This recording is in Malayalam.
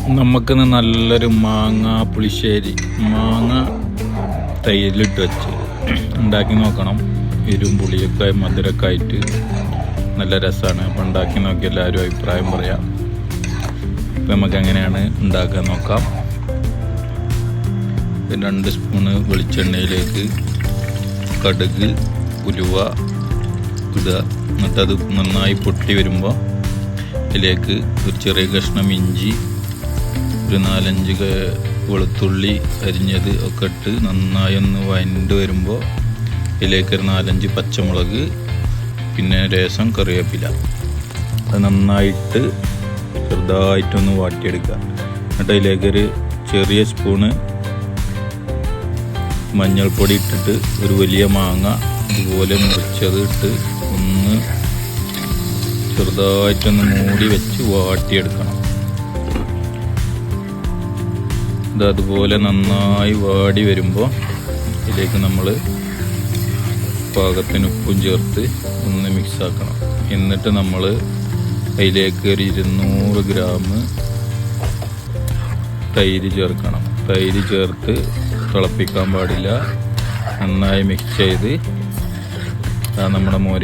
നമുക്കിന്ന് നല്ലൊരു മാങ്ങ പുളിശ്ശേരി മാങ്ങ തൈരിലിട്ട് വെച്ച് ഉണ്ടാക്കി നോക്കണം. എരിവും പുളിയൊക്കെ മധുരമൊക്കെ ആയിട്ട് നല്ല രസമാണ്. അപ്പോൾ ഉണ്ടാക്കി നോക്കി എല്ലാവരും അഭിപ്രായം പറയാം. അപ്പോൾ നമുക്ക് എങ്ങനെയാണ് ഉണ്ടാക്കാൻ നോക്കാം. 2 സ്പൂണ് വെളിച്ചെണ്ണയിലേക്ക് കടുക് ഉലുവ ഇടുക. എന്നിട്ടത് നന്നായി പൊട്ടി വരുമ്പോൾ ഇതിലേക്ക് ഒരു ചെറിയ കഷ്ണം ഇഞ്ചി, ഒരു 4-5 വെളുത്തുള്ളി അരിഞ്ഞത് ഒക്കെ ഇട്ട് നന്നായി ഒന്ന് വഴണ്ട് വരുമ്പോൾ ഇതിലേക്ക് ഒരു 4-5 പച്ചമുളക്, പിന്നെ രസം കറിവേപ്പില അത് നന്നായിട്ട് ചെറുതായിട്ടൊന്ന് വാട്ടിയെടുക്കുക. എന്നിട്ട് അതിലേക്കൊരു ചെറിയ സ്പൂണ് മഞ്ഞൾപ്പൊടി ഇട്ടിട്ട് ഒരു വലിയ മാങ്ങ ഇതുപോലെ മുറിച്ചത് ഇട്ട് ഒന്ന് ചെറുതായിട്ടൊന്ന് മൂടി വെച്ച് വാട്ടിയെടുക്കണം. അതുപോലെ നന്നായി വാടി വരുമ്പോൾ ഇതിലേക്ക് നമ്മൾ പാകത്തിന് ഉപ്പും ചേർത്ത് ഒന്ന് മിക്സ് ആക്കണം. എന്നിട്ട് നമ്മൾ അതിലേക്ക് ഒരു 200 ഗ്രാം തൈര് ചേർക്കണം. തൈര് ചേർത്ത് തിളപ്പിക്കാൻ പാടില്ല. നന്നായി മിക്സ് ചെയ്ത് നമ്മുടെ മോര്